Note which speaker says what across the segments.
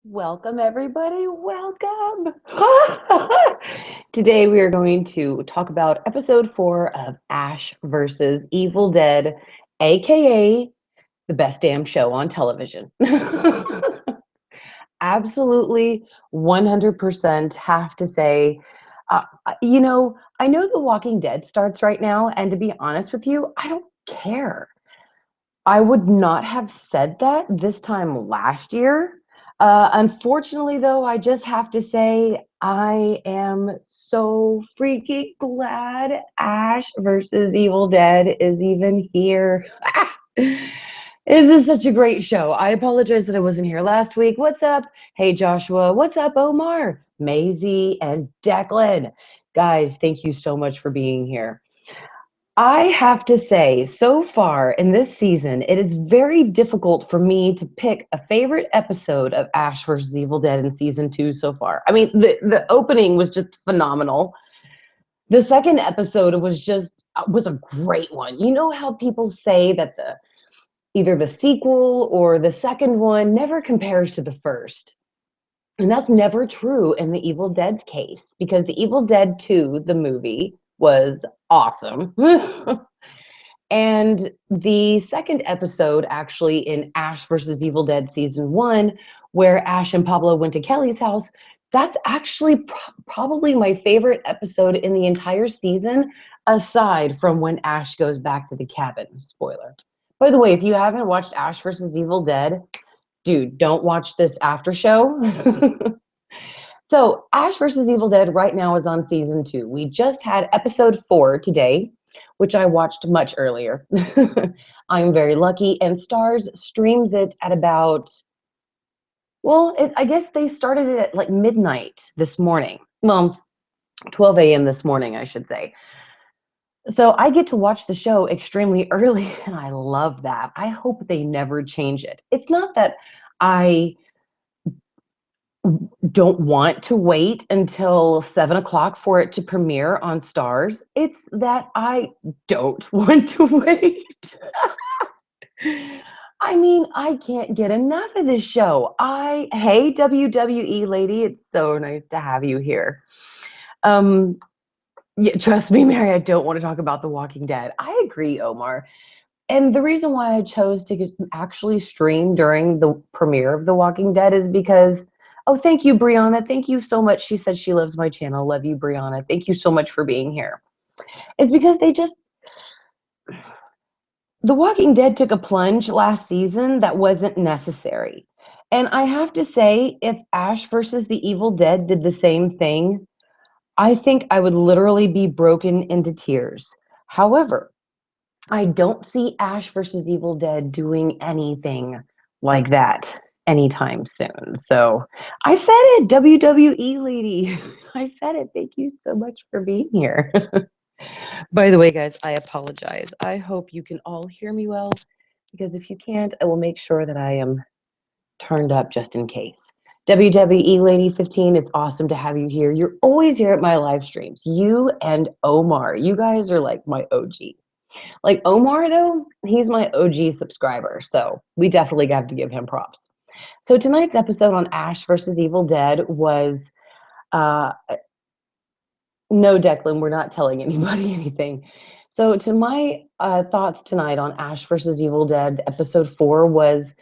Speaker 1: Welcome, everybody. Welcome. Today, we are going to talk about episode 4 of Ash versus Evil Dead, a.k.a. the best damn show on television. Absolutely 100% have to say, I know The Walking Dead starts right now, and to be honest with you, I don't care. I would not have said that this time last year. Unfortunately, though, I just have to say I am so freaking glad Ash versus Evil Dead is even here. This is such a great show. I apologize that I wasn't here last week. What's up? Hey, Joshua. What's up, Omar, Maisie, and Declan? Guys, thank you so much for being here. I have to say, so far in this season, it is very difficult for me to pick a favorite episode of Ash vs. Evil Dead in season 2 so far. I mean, the opening was just phenomenal. The second episode was a great one. You know how people say that the either the sequel or the second one never compares to the first. And that's never true in the Evil Dead's case because the Evil Dead 2, the movie, was awesome. And the second episode, actually, in Ash versus Evil Dead season 1, where Ash and Pablo went to Kelly's house, that's actually probably my favorite episode in the entire season, aside from when Ash goes back to the cabin. Spoiler. By the way, if you haven't watched Ash versus Evil Dead, dude, don't watch this after show. So, Ash versus Evil Dead right now is on season 2. We just had episode 4 today, which I watched much earlier. I'm very lucky, and STARZ streams it at about, I guess they started it at like midnight this morning. Well, 12 a.m. this morning, I should say. So I get to watch the show extremely early, and I love that. I hope they never change it. It's not that I don't want to wait until 7 o'clock for it to premiere on STARZ. It's that I don't want to wait. I mean, I can't get enough of this show. Hey, WWE lady, it's so nice to have you here. Yeah, trust me, Mary, I don't want to talk about The Walking Dead. I agree, Omar. And the reason why I chose to actually stream during the premiere of The Walking Dead is because, oh, thank you, Brianna. Thank you so much. She said she loves my channel. Love you, Brianna. Thank you so much for being here. It's because The Walking Dead took a plunge last season that wasn't necessary. And I have to say, if Ash versus the Evil Dead did the same thing, I think I would literally be broken into tears. However, I don't see Ash versus Evil Dead doing anything like that anytime soon. So I said it, WWE lady. I said it. Thank you so much for being here. By the way, guys, I apologize. I hope you can all hear me well, because if you can't, I will make sure that I am turned up just in case. WWE Lady 15, it's awesome to have you here. You're always here at my live streams. You and Omar, you guys are like my OG. Like Omar, though, he's my OG subscriber, so we definitely got to give him props. So tonight's episode on Ash versus Evil Dead was uh, no, Declan, we're not telling anybody anything. So to my thoughts tonight on Ash versus Evil Dead episode 4 was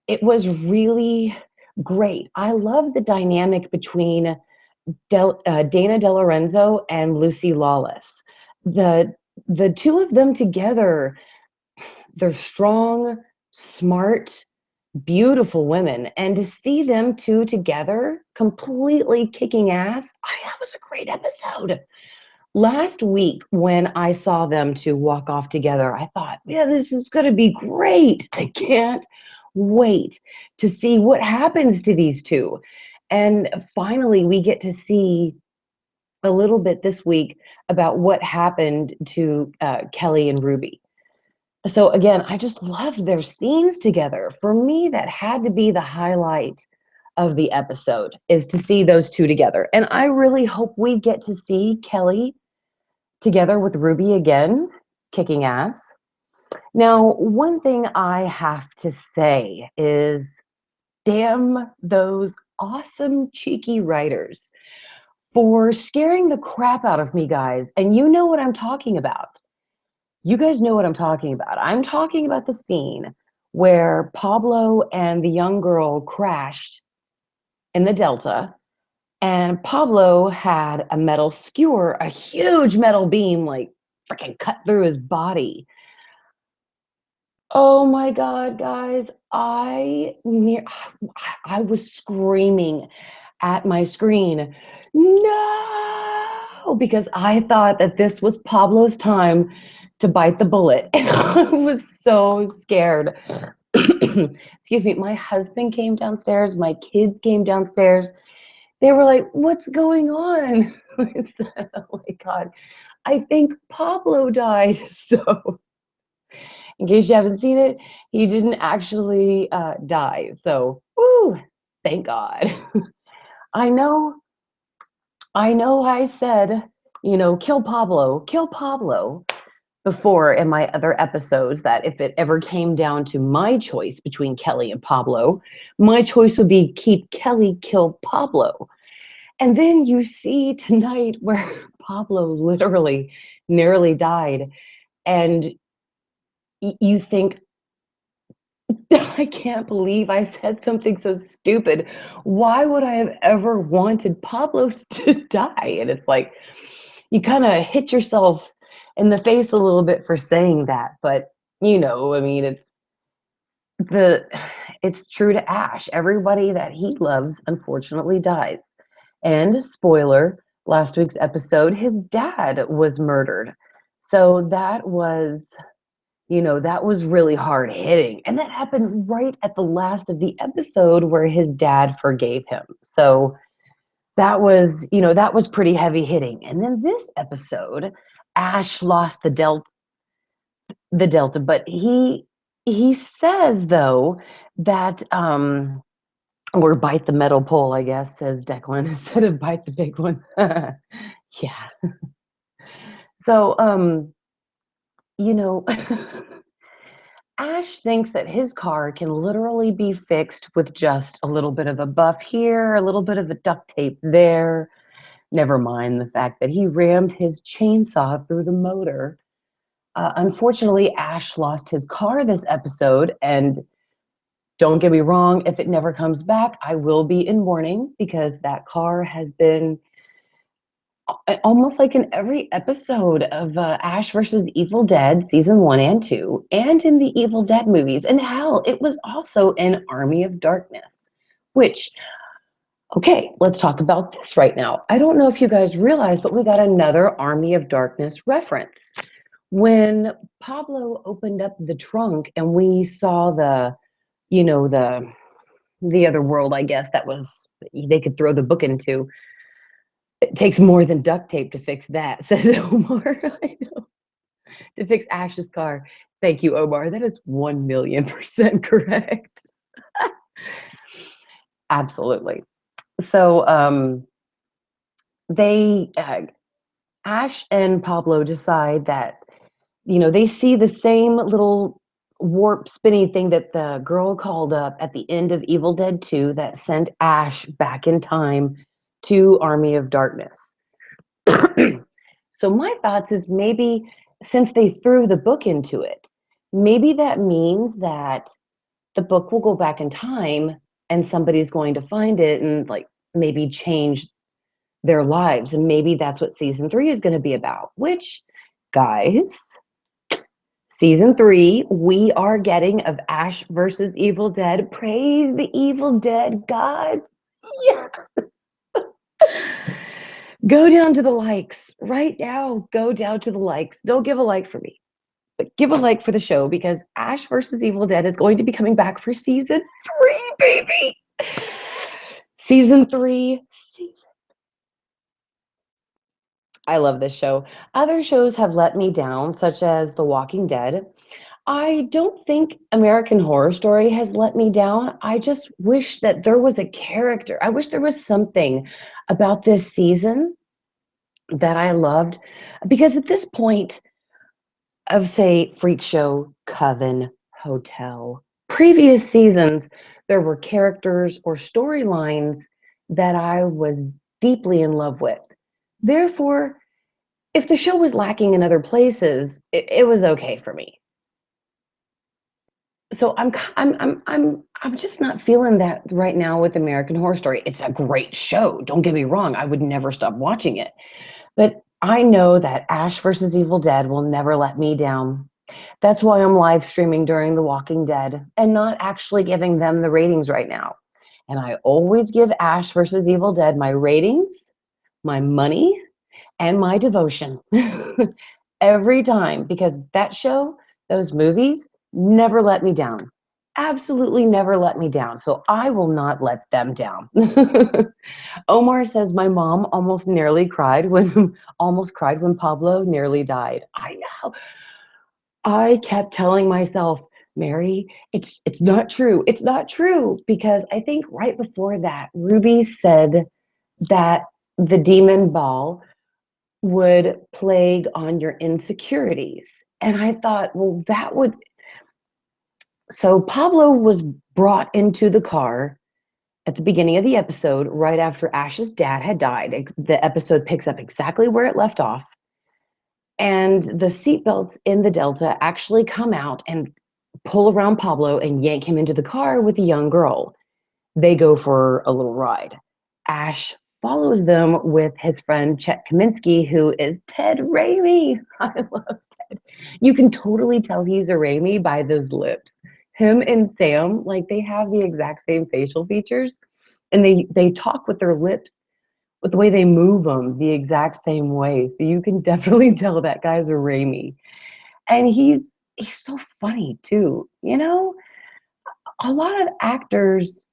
Speaker 1: it was really great. I love the dynamic between Dana De Lorenzo and Lucy Lawless. The the two of them together, they're strong, smart, beautiful women. And to see them two together, completely kicking ass, that was a great episode. Last week, when I saw them two walk off together, I thought, yeah, this is going to be great. I can't wait to see what happens to these two. And finally, we get to see a little bit this week about what happened to Kelly and Ruby. So again, I just loved their scenes together. For me, that had to be the highlight of the episode, is to see those two together. And I really hope we get to see Kelly together with Ruby again, kicking ass. Now, one thing I have to say is damn those awesome, cheeky writers for scaring the crap out of me, guys. And you know what I'm talking about. You guys know what I'm talking about. I'm talking about the scene where Pablo and the young girl crashed in the Delta, and Pablo had a metal skewer, a huge metal beam, like freaking cut through his body. Oh my God, guys. I was screaming at my screen, no, because I thought that this was Pablo's time to bite the bullet. And I was so scared. Excuse me. My husband came downstairs. My kids came downstairs. They were like, what's going on? I said, oh my God, I think Pablo died. So in case you haven't seen it, he didn't actually die. So, woo, thank God. I know, I said, kill Pablo before in my other episodes that if it ever came down to my choice between Kelly and Pablo, my choice would be keep Kelly, kill Pablo. And then you see tonight where Pablo literally nearly died. And you think, I can't believe I said something so stupid. Why would I have ever wanted Pablo to die? And it's like, you kind of hit yourself in the face a little bit for saying that. But, I mean, the it's true to Ash. Everybody that he loves unfortunately dies. And spoiler, last week's episode, his dad was murdered. So that was really hard hitting. And that happened right at the last of the episode where his dad forgave him. So that was pretty heavy hitting. And then this episode, Ash lost the Delta, but he says though that or bite the metal pole, I guess, says Declan, instead of bite the big one. Yeah. So you know Ash thinks that his car can literally be fixed with just a little bit of a buff here, a little bit of a duct tape there. Never mind the fact that he rammed his chainsaw through the motor. Unfortunately, Ash lost his car this episode, and don't get me wrong, if it never comes back, I will be in mourning because that car has been almost like in every episode of Ash versus Evil Dead season 1 and 2, and in the Evil Dead movies. And hell, it was also in Army of Darkness, which, okay, let's talk about this right now. I don't know if you guys realize, but we got another Army of Darkness reference. When Pablo opened up the trunk and we saw you know, the the other world, I guess, that was they could throw the book into. It takes more than duct tape to fix that, says Omar. I know. To fix Ash's car. Thank you, Omar. That is 1,000,000% correct. Absolutely. So they Ash and Pablo decide that they see the same little warp spinny thing that the girl called up at the end of Evil Dead 2 that sent Ash back in time to Army of Darkness. So my thoughts is maybe since they threw the book into it, maybe that means that the book will go back in time and somebody's going to find it and like maybe change their lives. And maybe that's what season 3 is going to be about, which, guys, season 3, we are getting of Ash versus Evil Dead. Praise the Evil Dead God. Yeah. Go down to the likes right now. Go down to the likes. Don't give a like for me, but give a like for the show because Ash versus Evil Dead is going to be coming back for season 3, baby. Season 3. I love this show. Other shows have let me down, such as The Walking Dead. I don't think American Horror Story has let me down. I just wish that there was a character. I wish there was something about this season that I loved. Because at this point of, say, Freak Show, Coven, Hotel, previous seasons, There were characters or storylines that I was deeply in love with. Therefore, if the show was lacking in other places, it was okay for me. So I'm just not feeling that right now with American Horror Story. It's a great show. Don't get me wrong. I would never stop watching it. But I know that Ash versus Evil Dead will never let me down. That's why I'm live streaming during The Walking Dead and not actually giving them the ratings right now. And I always give Ash versus Evil Dead my ratings, my money, and my devotion every time because that show, those movies, never let me down. Absolutely never let me down. So I will not let them down. Omar says my mom almost cried when Pablo nearly died. I know. I kept telling myself, Mary, it's not true. It's not true because I think right before that, Ruby said that the demon ball would plague on your insecurities. And I thought, well, that would. So Pablo was brought into the car at the beginning of the episode, right after Ash's dad had died. The episode picks up exactly where it left off. And the seatbelts in the Delta actually come out and pull around Pablo and yank him into the car with a young girl. They go for a little ride. Ash follows them with his friend Chet Kaminsky, who is Ted Raimi. I love Ted. You can totally tell he's a Raimi by those lips. Him and Sam, like they have the exact same facial features, and they talk with their lips, with the way they move them, the exact same way. So you can definitely tell that guy's a Raimi, and he's so funny too. You know, a lot of actors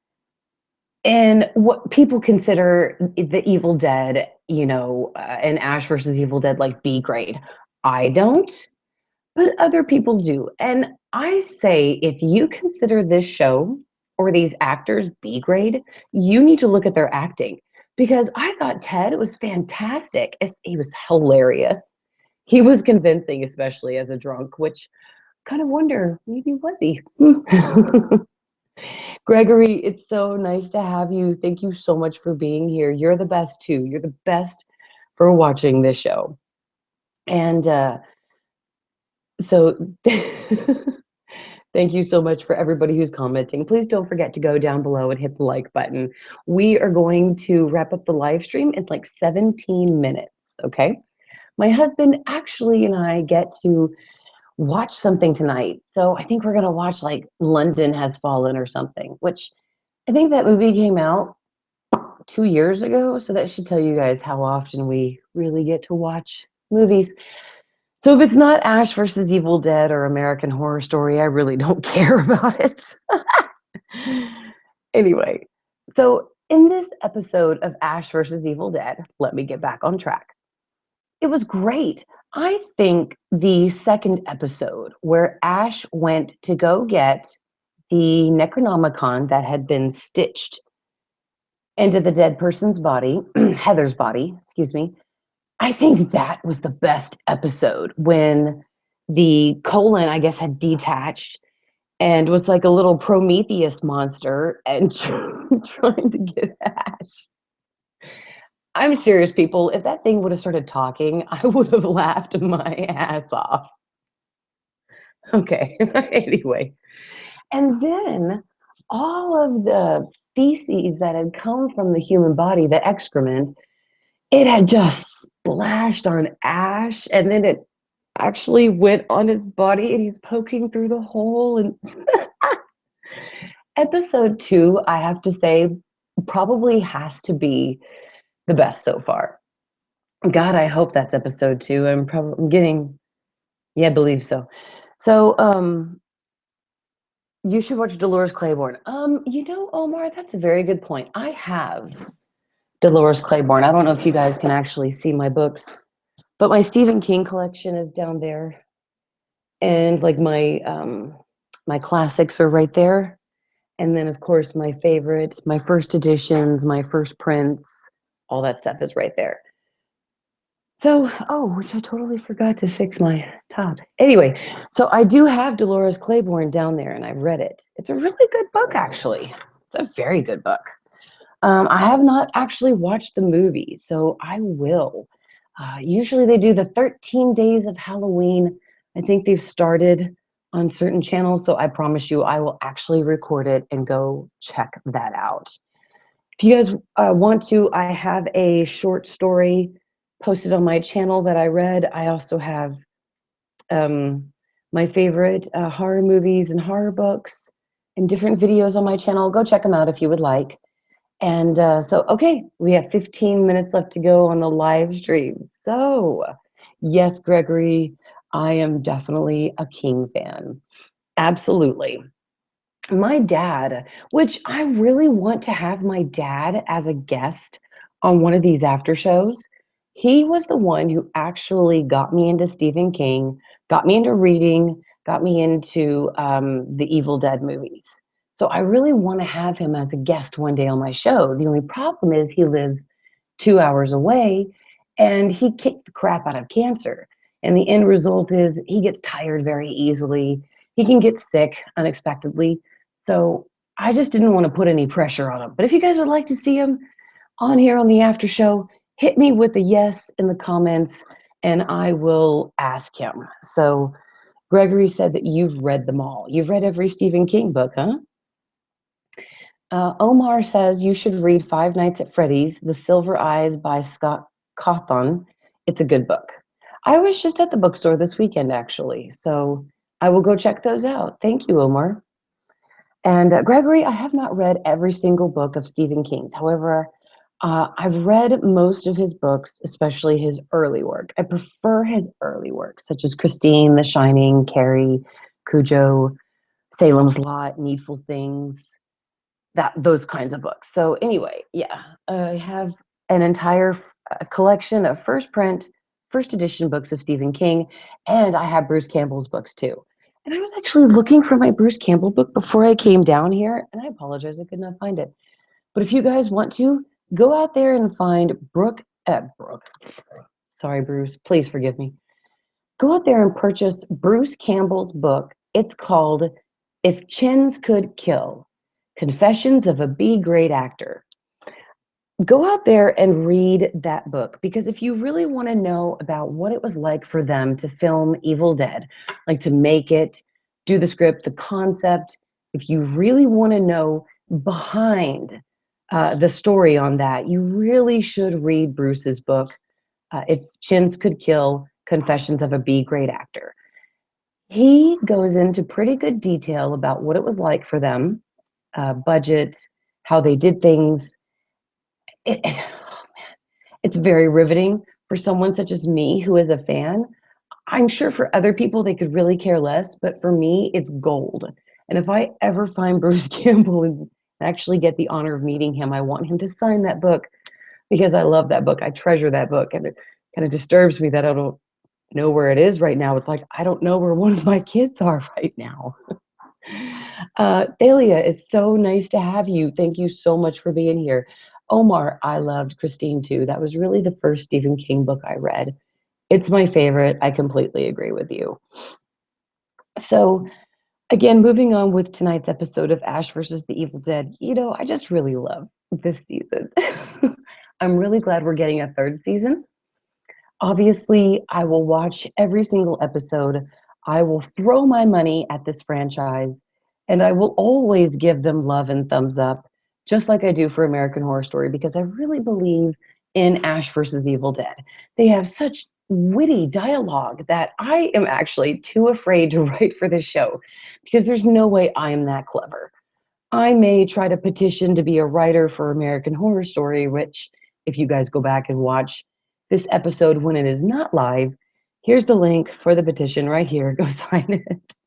Speaker 1: and what people consider the Evil Dead, and Ash versus Evil Dead like B grade. I don't, but other people do. And I say if you consider this show or these actors B grade, you need to look at their acting because I thought Ted was fantastic. He was hilarious. He was convincing, especially as a drunk, which kind of wonder maybe was he? Gregory, it's so nice to have you. Thank you so much for being here. You're the best too. You're the best for watching this show. And so thank you so much for everybody who's commenting. Please don't forget to go down below and hit the like button. We are going to wrap up the live stream in like 17 minutes, okay? My husband actually and I get to watch something tonight. So I think we're going to watch like London Has Fallen or something, which I think that movie came out 2 years ago. So that should tell you guys how often we really get to watch movies. So if it's not Ash versus Evil Dead or American Horror Story, I really don't care about it. Anyway, so in this episode of Ash versus Evil Dead, let me get back on track. It was great. I think the second episode where Ash went to go get the Necronomicon that had been stitched into the dead person's body, Heather's body, excuse me. I think that was the best episode when the colon, I guess, had detached and was like a little Prometheus monster and trying to get Ash. I'm serious, people. If that thing would have started talking, I would have laughed my ass off. Okay, anyway. And then all of the feces that had come from the human body, the excrement, it had just splashed on Ash, and then it actually went on his body, and he's poking through the hole. And episode 2, I have to say, probably has to be the best so far. God, I hope that's episode 2. I'm getting, yeah, I believe so. So, you should watch Dolores Claiborne. Omar, that's a very good point. I have Dolores Claiborne. I don't know if you guys can actually see my books, but my Stephen King collection is down there, and like my classics are right there. And then of course my favorites, my first editions, my first prints, all that stuff is right there. So, oh, which I totally forgot to fix my top. Anyway, so I do have Dolores Claiborne down there, and I've read it. It's a really good book, actually. It's a very good book. I have not actually watched the movie, so I will. Usually they do the 13 days of Halloween. I think they've started on certain channels, so I promise you I will actually record it and go check that out. If you guys want to, I have a short story posted on my channel that I read. I also have my favorite horror movies and horror books and different videos on my channel. Go check them out if you would like. And okay, we have 15 minutes left to go on the live stream. So, yes, Gregory, I am definitely a King fan. Absolutely. My dad, which I really want to have my dad as a guest on one of these after shows. He was the one who actually got me into Stephen King, got me into reading, got me into the Evil Dead movies. So I really want to have him as a guest one day on my show. The only problem is he lives 2 hours away and he kicked the crap out of cancer. And the end result is he gets tired very easily. He can get sick unexpectedly. So I just didn't want to put any pressure on him. But if you guys would like to see him on here on the after show, hit me with a yes in the comments and I will ask him. So Gregory said that you've read them all. You've read every Stephen King book, huh? Omar says you should read Five Nights at Freddy's, The Silver Eyes by Scott Cawthon. It's a good book. I was just at the bookstore this weekend, actually, so I will go check those out. Thank you, Omar. And Gregory, I have not read every single book of Stephen King's. However, I've read most of his books, especially his early work. I prefer his early work, such as Christine, The Shining, Carrie, Cujo, Salem's Lot, Needful Things, those kinds of books. So anyway, yeah, I have an entire collection of first edition books of Stephen King, and I have Bruce Campbell's books too. And I was actually looking for my Bruce Campbell book before I came down here, and I apologize, I could not find it. But if you guys want to, go out there and find Brooke. Sorry, Bruce, please forgive me. Go out there and purchase Bruce Campbell's book. It's called If Chins Could Kill, Confessions of a B-Grade Actor. Go out there and read that book, because if you really want to know about what it was like for them to film Evil Dead, like to make it, do the script, the concept, if you really want to know behind the story on that, you really should read Bruce's book, If Chins Could Kill, Confessions of a B-Grade Actor. He goes into pretty good detail about what it was like for them, budget, how they did things. Oh man, it's very riveting for someone such as me who is a fan. I'm sure for other people they could really care less, but for me, it's gold. And if I ever find Bruce Campbell and actually get the honor of meeting him, I want him to sign that book because I love that book. I treasure that book, and it kind of disturbs me that I don't know where it is right now. It's like I don't know where one of my kids are right now. Thalia, it's so nice to have you. Thank you so much for being here. Omar, I loved Christine too. That was really the first Stephen King book I read. It's my favorite. I completely agree with you. So, again, moving on with tonight's episode of Ash versus the Evil Dead, I just really love this season. I'm really glad we're getting a third season. Obviously, I will watch every single episode. I will throw my money at this franchise, and I will always give them love and thumbs up, just like I do for American Horror Story, because I really believe in Ash versus Evil Dead. They have such witty dialogue that I am actually too afraid to write for this show because there's no way I am that clever. I may try to petition to be a writer for American Horror Story, which, if you guys go back and watch this episode when it is not live, here's the link for the petition right here. Go sign it.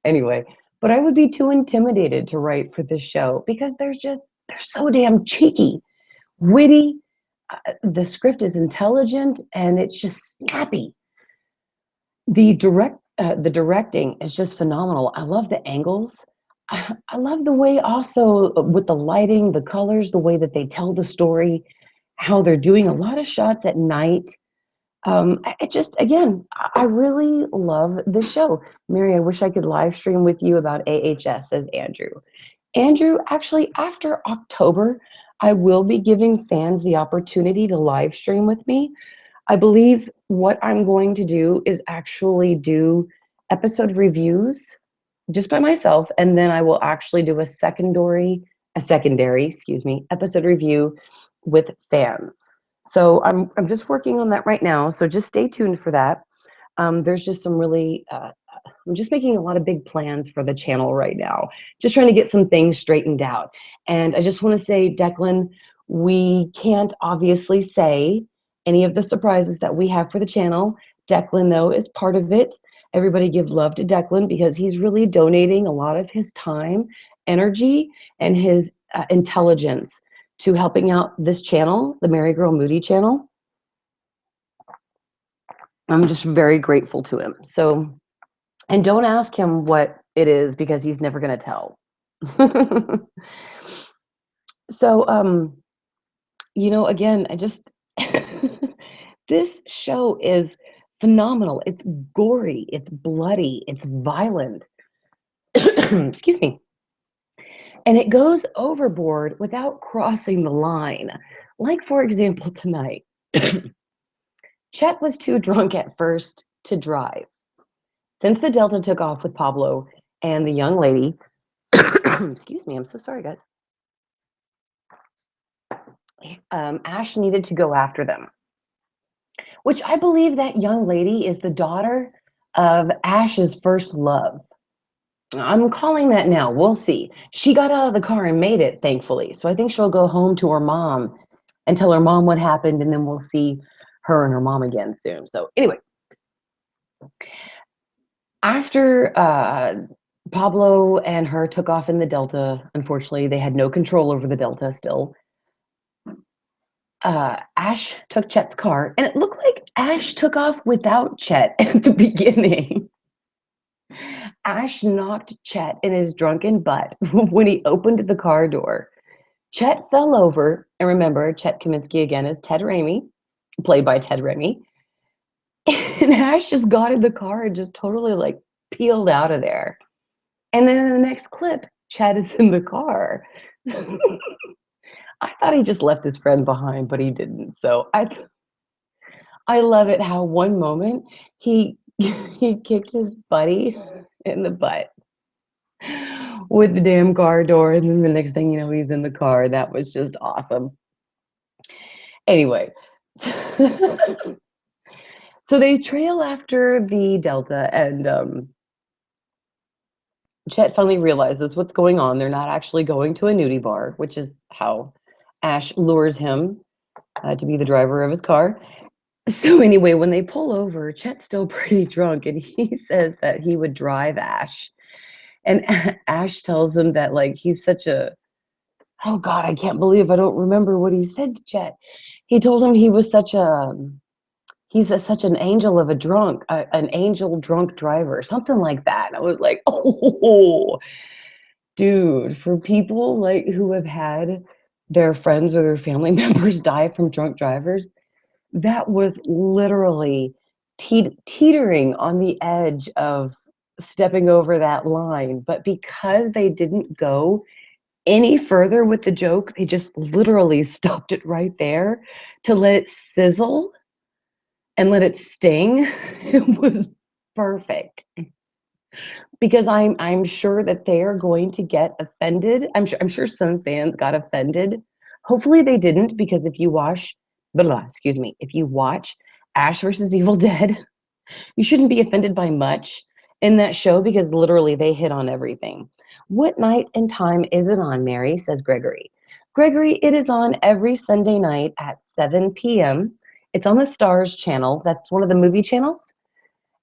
Speaker 1: Anyway, but I would be too intimidated to write for this show because they're so damn cheeky, witty. The script is intelligent and it's just snappy. The directing is just phenomenal. I love the angles. I love the way also with the lighting, the colors, the way that they tell the story, how they're doing a lot of shots at night. I just, again, I really love this show. Mary, I wish I could live stream with you about AHS, says Andrew. Andrew, actually, after October, I will be giving fans the opportunity to live stream with me. I believe what I'm going to do is actually do episode reviews just by myself, and then I will actually do a secondary, excuse me, episode review with fans. So I'm just working on that right now. So just stay tuned for that. There's just some really I'm just making a lot of big plans for the channel right now. Just trying to get some things straightened out. And I just want to say, Declan, we can't obviously say any of the surprises that we have for the channel. Declan, though, is part of it. Everybody give love to Declan because he's really donating a lot of his time, energy, and his intelligence to helping out this channel, the MaryGirl Moody channel. I'm just very grateful to him. So, and don't ask him what it is because he's never going to tell. So, again, I just, this show is phenomenal. It's gory, it's bloody, it's violent. Excuse me. And it goes overboard without crossing the line. Like, for example, tonight, Chet was too drunk at first to drive. Since the Delta took off with Pablo and the young lady, excuse me, I'm so sorry, guys. Ash needed to go after them, which I believe that young lady is the daughter of Ash's first love. I'm calling that now. We'll see. She got out of the car and made it, thankfully. So I think she'll go home to her mom and tell her mom what happened, and then we'll see her and her mom again soon. So anyway, after Pablo and her took off in the Delta, unfortunately, they had no control over the Delta still. Ash took Chet's car, and it looked like Ash took off without Chet at the beginning. Ash knocked Chet in his drunken butt when he opened the car door. Chet fell over, and remember, Chet Kaminsky again is Ted Raimi, played by Ted Raimi. And Ash just got in the car and just totally like peeled out of there. And then in the next clip, Chet is in the car. I thought he just left his friend behind, but he didn't. So I love it how one moment he he kicked his buddy in the butt with the damn car door, and then the next thing you know, he's in the car. That was just awesome. Anyway, so they trail after the Delta, and Chet finally realizes what's going on. They're not actually going to a nudie bar, which is how Ash lures him to be the driver of his car. So anyway, when they pull over, Chet's still pretty drunk, and he says that he would drive Ash. And Ash tells him that, like, he's such a, oh God, I can't believe I don't remember what he said to Chet. He told him he was such a, such an angel of a drunk, an angel drunk driver, something like that. And I was like, oh, dude, for people like who have had their friends or their family members die from drunk drivers, that was literally teetering on the edge of stepping over that line. But because they didn't go any further with the joke, they just literally stopped it right there to let it sizzle and let it sting. It was perfect. Because I'm sure that they are going to get offended. I'm sure some fans got offended. Hopefully they didn't, because if you watch, if you watch Ash versus Evil Dead, you shouldn't be offended by much in that show because literally they hit on everything. What night and time is it on, Mary? Says Gregory. Gregory, it is on every Sunday night at 7 p.m. It's on the STARZ channel. That's one of the movie channels.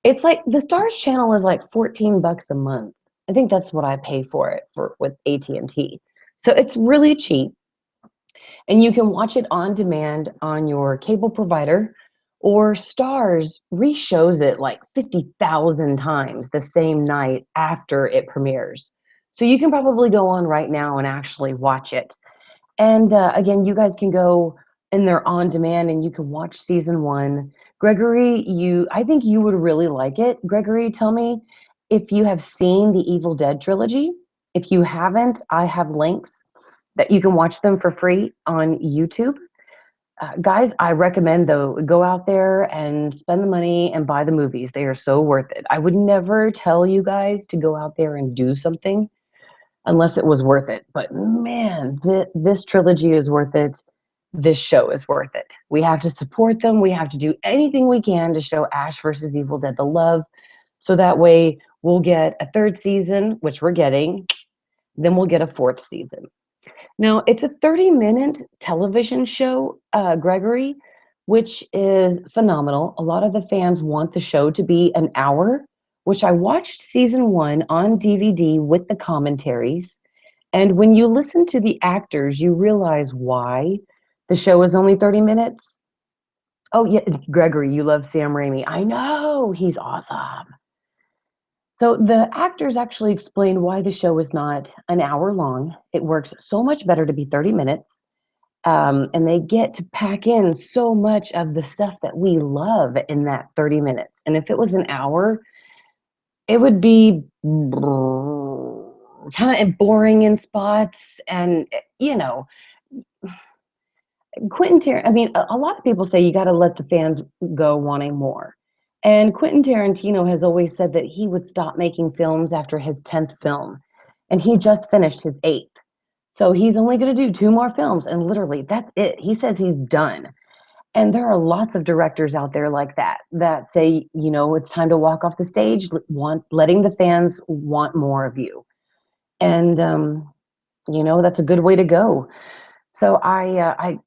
Speaker 1: It's like the STARZ channel is like $14 a month. I think that's what I pay for it with AT&T. So it's really cheap, and you can watch it on demand on your cable provider, or STARZ re-shows it like 50,000 times the same night after it premieres. So you can probably go on right now and actually watch it. And again, you guys can go and they're on demand and you can watch season 1. Gregory, I think you would really like it. Gregory, tell me if you have seen the Evil Dead trilogy. If you haven't, I have links that you can watch them for free on YouTube. Guys, I recommend though, go out there and spend the money and buy the movies. They are so worth it. I would never tell you guys to go out there and do something unless it was worth it. But man, this trilogy is worth it. This show is worth it. We have to support them. We have to do anything we can to show Ash versus Evil Dead the love. So that way we'll get a 3rd season, which we're getting. Then we'll get a 4th season. Now, it's a 30-minute television show, Gregory, which is phenomenal. A lot of the fans want the show to be an hour, which I watched season 1 on DVD with the commentaries. And when you listen to the actors, you realize why the show is only 30 minutes. Oh, yeah, Gregory, you love Sam Raimi. I know, he's awesome. So the actors actually explained why the show is not an hour long. It works so much better to be 30 minutes. And they get to pack in so much of the stuff that we love in that 30 minutes. And if it was an hour, it would be kind of boring in spots. And, you know, I mean, a lot of people say you got to let the fans go wanting more. And Quentin Tarantino has always said that he would stop making films after his 10th film. And he just finished his 8th. So he's only going to do 2 more films. And literally, that's it. He says he's done. And there are lots of directors out there like that say, you know, it's time to walk off the stage, letting the fans want more of you. And, you know, that's a good way to go. So I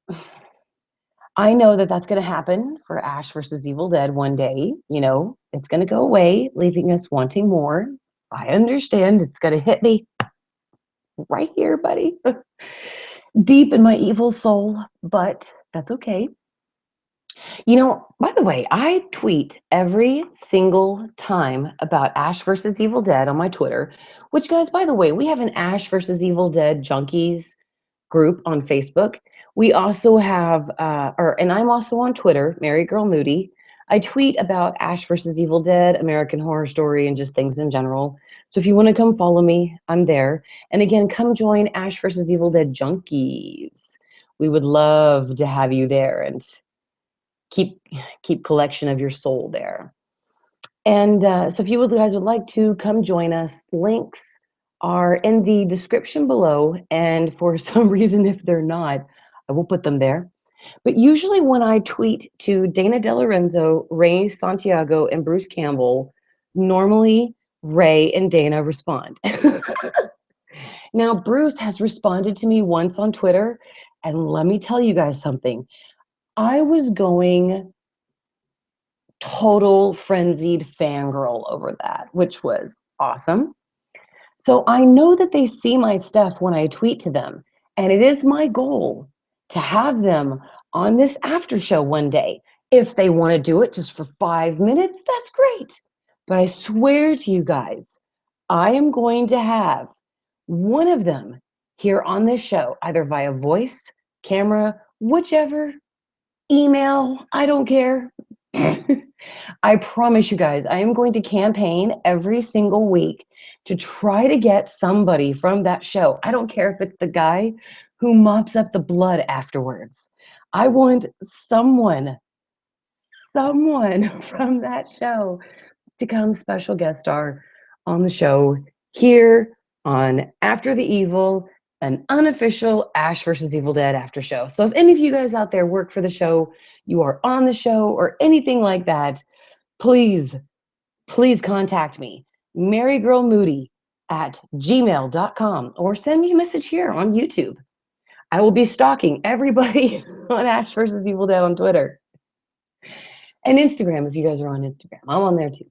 Speaker 1: know that that's going to happen for Ash versus Evil Dead one day. You know, it's going to go away, leaving us wanting more. I understand. It's going to hit me right here, buddy, deep in my evil soul, but that's okay. You know, by the way, I tweet every single time about Ash versus Evil Dead on my Twitter, which, guys, by the way, we have an Ash versus Evil Dead junkies group on Facebook. We also have, and I'm also on Twitter, MaryGirl Moody. I tweet about Ash versus Evil Dead, American Horror Story, and just things in general. So if you want to come follow me, I'm there. And again, come join Ash versus Evil Dead junkies. We would love to have you there and keep collection of your soul there. And so if you guys would like to come join us, links are in the description below. And for some reason, if they're not, I will put them there. But usually when I tweet to Dana DeLorenzo, Ray Santiago, and Bruce Campbell, normally Ray and Dana respond. Now, Bruce has responded to me once on Twitter. And let me tell you guys something. I was going total frenzied fangirl over that, which was awesome. So I know that they see my stuff when I tweet to them, and it is my goal to have them on this after show one day. If they want to do it just for 5 minutes, that's great. But I swear to you guys, I am going to have one of them here on this show, either via voice, camera, whichever, email, I don't care. I promise you guys, I am going to campaign every single week to try to get somebody from that show. I don't care if it's the guy who mops up the blood afterwards. I want someone from that show to come special guest star on the show here on After the Evil, an unofficial Ash versus Evil Dead after show. So if any of you guys out there work for the show, you are on the show or anything like that, please contact me, MaryGirl Moody at gmail.com, or send me a message here on YouTube. I will be stalking everybody on Ash versus Evil Dead on Twitter. And Instagram, if you guys are on Instagram. I'm on there too.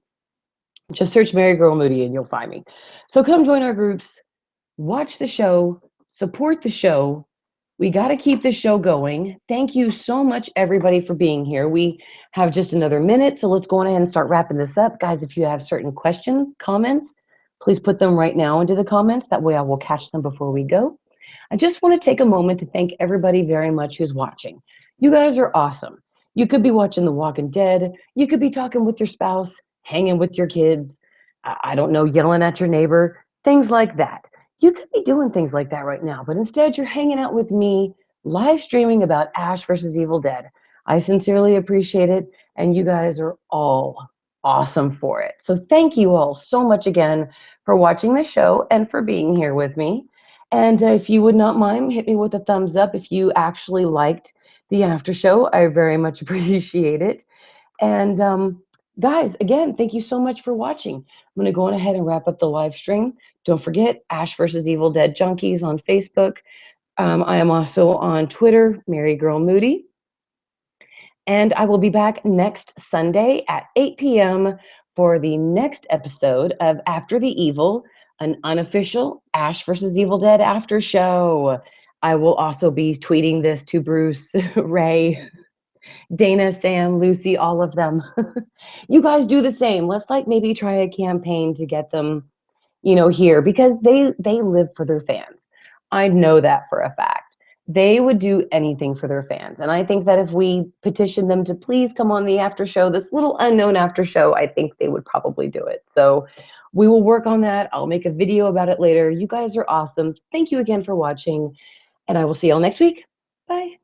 Speaker 1: Just search MaryGirl Moody and you'll find me. So come join our groups, watch the show, support the show. We got to keep this show going. Thank you so much, everybody, for being here. We have just another minute, so let's go on ahead and start wrapping this up. Guys, if you have certain questions, comments, please put them right now into the comments. That way I will catch them before we go. I just want to take a moment to thank everybody very much who's watching. You guys are awesome. You could be watching The Walking Dead. You could be talking with your spouse, hanging with your kids. I don't know, yelling at your neighbor, things like that. You could be doing things like that right now, but instead you're hanging out with me, live streaming about Ash versus Evil Dead. I sincerely appreciate it, and you guys are all awesome for it. So thank you all so much again for watching the show and for being here with me. And if you would not mind, hit me with a thumbs up if you actually liked the after show. I very much appreciate it. And guys, again, thank you so much for watching. I'm going to go on ahead and wrap up the live stream. Don't forget Ash versus Evil Dead Junkies on Facebook. I am also on Twitter, MaryGirl Moody. And I will be back next Sunday at 8 p.m. for the next episode of After the Evil, an unofficial Ash versus Evil Dead after show. I will also be tweeting this to Bruce, Ray, Dana, Sam, Lucy, all of them. You guys do the same. Let's like maybe try a campaign to get them, here because they live for their fans. I know that for a fact. They would do anything for their fans. And I think that if we petition them to please come on the after show, this little unknown after show, I think they would probably do it. So we will work on that. I'll make a video about it later. You guys are awesome. Thank you again for watching, and I will see y'all next week. Bye.